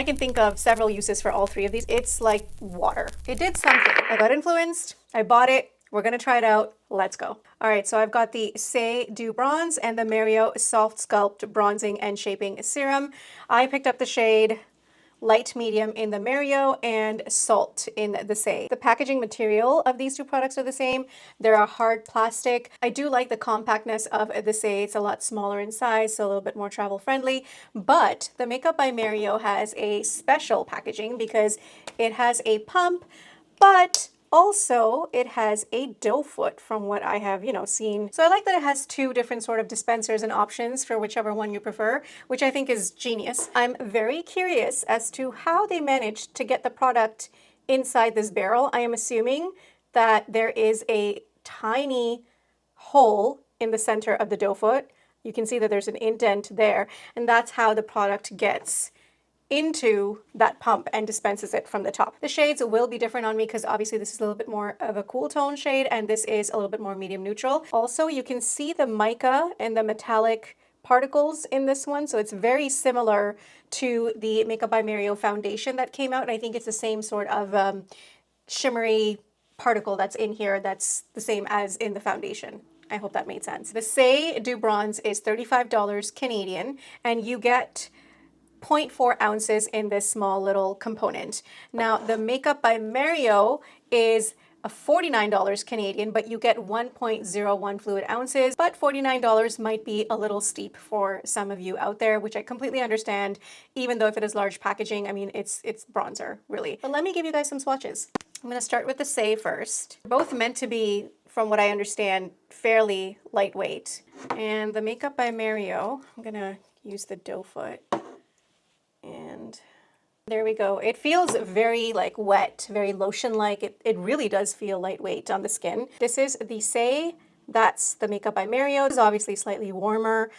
I can think of several uses for all three of these. It's like water. It did something. I got influenced. I bought it. We're going to try it out. Let's go. All right, so I've got the Saei Dew Bronze and the Mario SoftSculpt Bronzing and Shaping Serum. I picked up the shade light medium in the Mario and salt in the Saei. The packaging material of these two products are the same. They're a hard plastic. I do like the compactness of the Saei. It's a lot smaller in size, so a little bit more travel friendly. But the Makeup by Mario has a special packaging because it has a pump, but also, it has a doe foot from what I have, seen. So I like that it has two different sort of dispensers and options for whichever one you prefer, which I think is genius. I'm very curious as to how they managed to get the product inside this barrel. I am assuming that there is a tiny hole in the center of the doe foot. You can see that there's an indent there, and that's how the product gets into that pump and dispenses it from the top. The shades will be different on me because obviously this is a little bit more of a cool tone shade and this is a little bit more medium neutral. Also, you can see the mica and the metallic particles in this one, so it's very similar to the Makeup by Mario foundation that came out, and I think it's the same sort of shimmery particle that's in here that's the same as in the foundation. I hope that made sense. The Saei Dew Bronze is $35 Canadian, and you get 0.4 ounces in this small little component. Now, the Makeup by Mario is a $49 Canadian, but you get 1.01 fluid ounces. But $49 might be a little steep for some of you out there, which I completely understand, even though if it is large packaging, I mean, it's bronzer, really. But let me give you guys some swatches. I'm gonna start with the Saei first. They're both meant to be, from what I understand, fairly lightweight. And the Makeup by Mario, I'm gonna use the doe foot. And there we go. It feels very like wet, very lotion-like. It really does feel lightweight on the skin. This is the Saei. That's the Makeup by Mario. It's obviously slightly warmer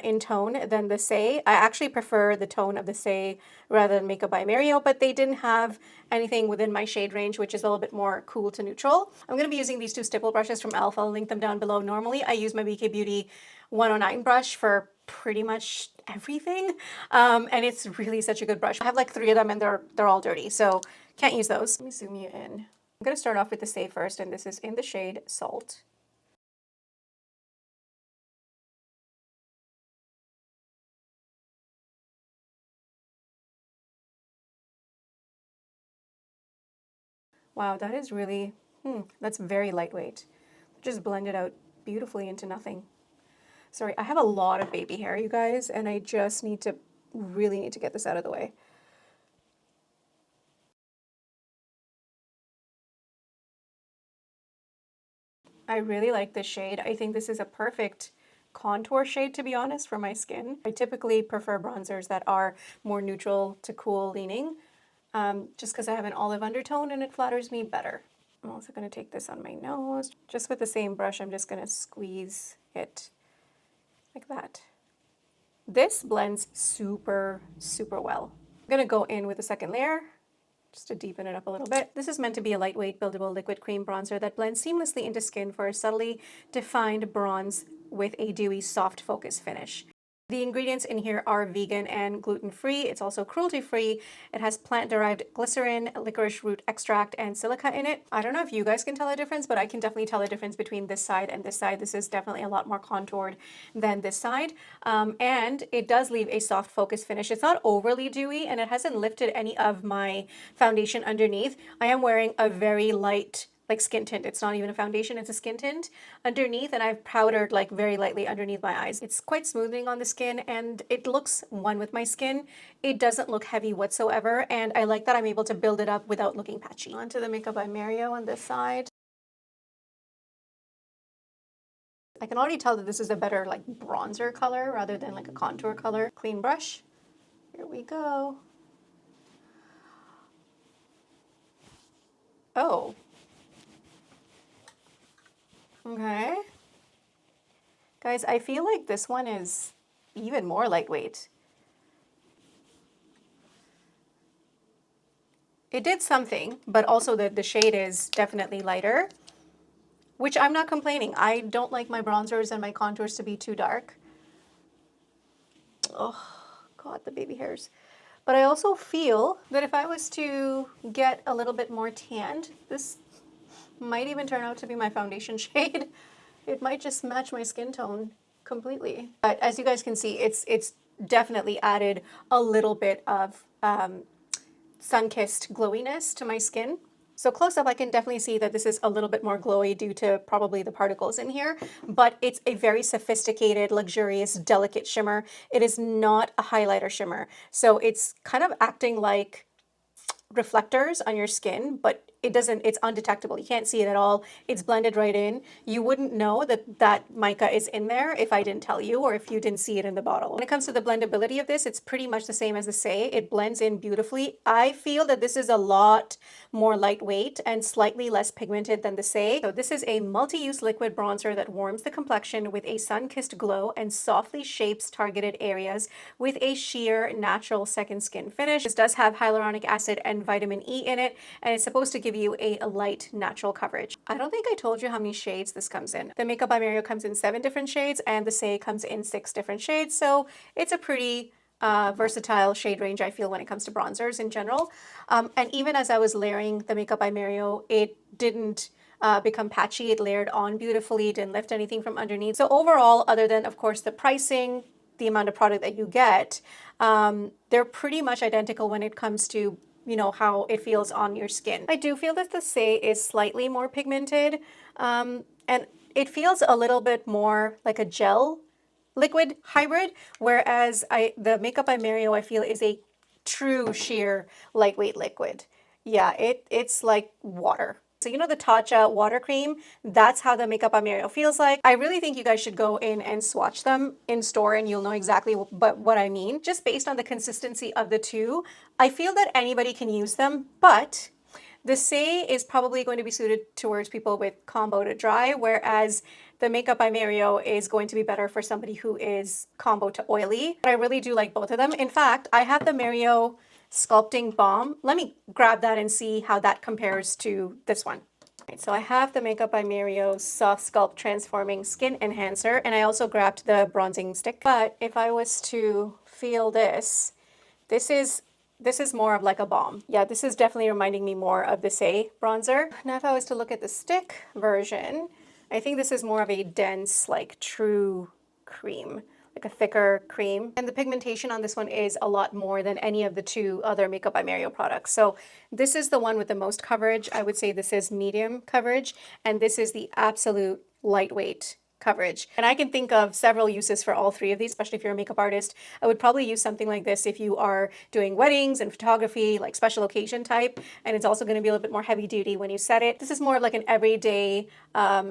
in tone than the Saei. I actually prefer the tone of the Saei rather than Makeup by Mario, but they didn't have anything within my shade range, which is a little bit more cool to neutral. I'm going to be using these two stipple brushes from e.l.f. I'll link them down below. Normally, I use my BK Beauty 109 brush for pretty much everything, and it's really such a good brush. I have like 3 of them and they're all dirty, so can't use those. Let me zoom you in. I'm going to start off with the Saei first, and this is in the shade Salt. Wow, that is really, that's very lightweight. Just blend it out beautifully into nothing. Sorry, I have a lot of baby hair, you guys, and I just really need to get this out of the way. I really like this shade. I think this is a perfect contour shade, to be honest, for my skin. I typically prefer bronzers that are more neutral to cool leaning, just because I have an olive undertone and it flatters me better. I'm also going to take this on my nose. Just with the same brush, I'm just going to squeeze it like that. This blends super, super well. I'm going to go in with a second layer just to deepen it up a little bit. This is meant to be a lightweight buildable liquid cream bronzer that blends seamlessly into skin for a subtly defined bronze with a dewy soft focus finish. The ingredients in here are vegan and gluten-free. It's also cruelty-free. It has plant-derived glycerin, licorice root extract, and silica in it. I don't know if you guys can tell a difference, but I can definitely tell a difference between this side and this side. This is definitely a lot more contoured than this side. And it does leave a soft focus finish. It's not overly dewy, and it hasn't lifted any of my foundation underneath. I am wearing a very light like skin tint. It's not even a foundation, it's a skin tint underneath, and I've powdered like very lightly underneath my eyes. It's quite smoothing on the skin and it looks one with my skin. It doesn't look heavy whatsoever, and I like that I'm able to build it up without looking patchy. Onto the Makeup by Mario on this side. I can already tell that this is a better like bronzer color rather than like a contour color. Clean brush. Here we go. Oh. Okay. Guys, I feel like this one is even more lightweight. It did something, but also the shade is definitely lighter, which I'm not complaining. I don't like my bronzers and my contours to be too dark. Oh, God, the baby hairs. But I also feel that if I was to get a little bit more tanned, this might even turn out to be my foundation shade. It might just match my skin tone completely. But as you guys can see, it's definitely added a little bit of sun-kissed glowiness to my skin. So close up, I can definitely see that this is a little bit more glowy due to probably the particles in here, but it's a very sophisticated, luxurious, delicate shimmer. It is not a highlighter shimmer. So it's kind of acting like reflectors on your skin, but it's undetectable. You can't see it at all. It's blended right in. You wouldn't know that that mica is in there if I didn't tell you or if you didn't see it in the bottle. When it comes to the blendability of this, it's pretty much the same as the Saei. It blends in beautifully. I feel that this is a lot more lightweight and slightly less pigmented than the Saei. So this is a multi-use liquid bronzer that warms the complexion with a sun-kissed glow and softly shapes targeted areas with a sheer, natural second skin finish. This does have hyaluronic acid and vitamin E in it, and it's supposed to give you a light, natural coverage. I don't think I told you how many shades this comes in. The Makeup by Mario comes in 7 different shades, and the Saei comes in 6 different shades, so it's a pretty versatile shade range, I feel, when it comes to bronzers in general. And even as I was layering the Makeup by Mario, it didn't become patchy. It layered on beautifully, didn't lift anything from underneath. So overall, other than, of course, the pricing, the amount of product that you get, they're pretty much identical when it comes to how it feels on your skin. I do feel that the Saei is slightly more pigmented, and it feels a little bit more like a gel liquid hybrid, whereas the Makeup by Mario, I feel, is a true sheer lightweight liquid. Yeah, it's like water. So the Tatcha water cream, that's how the Makeup by Mario feels like. I really think you guys should go in and swatch them in store and you'll know exactly what I mean. Just based on the consistency of the two, I feel that anybody can use them, but the Saei is probably going to be suited towards people with combo to dry, whereas the Makeup by Mario is going to be better for somebody who is combo to oily. But I really do like both of them. In fact, I have the Mario Sculpting Balm. Let me grab that and see how that compares to this one. Right, so I have the Makeup by Mario SoftSculpt Transforming Skin Enhancer, and I also grabbed the bronzing stick. But if I was to feel this is more of like a balm. Yeah, this is definitely reminding me more of the Saei bronzer. Now, if I was to look at the stick version, I think this is more of a dense, like true cream, like a thicker cream. And the pigmentation on this one is a lot more than any of the 2 other Makeup by Mario products. So this is the one with the most coverage. I would say this is medium coverage, and this is the absolute lightweight coverage. And I can think of several uses for all 3 of these, especially if you're a makeup artist. I would probably use something like this if you are doing weddings and photography, like special occasion type, and it's also going to be a little bit more heavy duty when you set it. This is more of like an everyday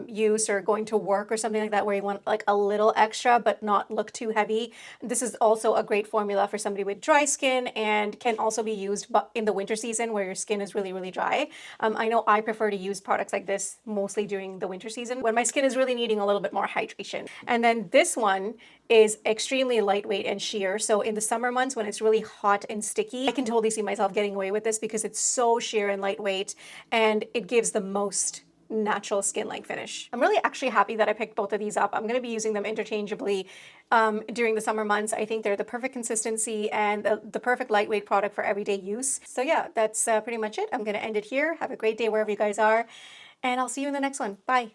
use or going to work or something like that, where you want like a little extra but not look too heavy. This is also a great formula for somebody with dry skin and can also be used in the winter season where your skin is really, really dry. I know I prefer to use products like this mostly during the winter season when my skin is really needing a little bit more hydration. And then this one is extremely lightweight and sheer. So in the summer months when it's really hot and sticky, I can totally see myself getting away with this because it's so sheer and lightweight, and it gives the most natural skin-like finish. I'm really actually happy that I picked both of these up. I'm going to be using them interchangeably during the summer months. I think they're the perfect consistency and the perfect lightweight product for everyday use. So yeah, that's pretty much it. I'm going to end it here. Have a great day wherever you guys are, and I'll see you in the next one. Bye.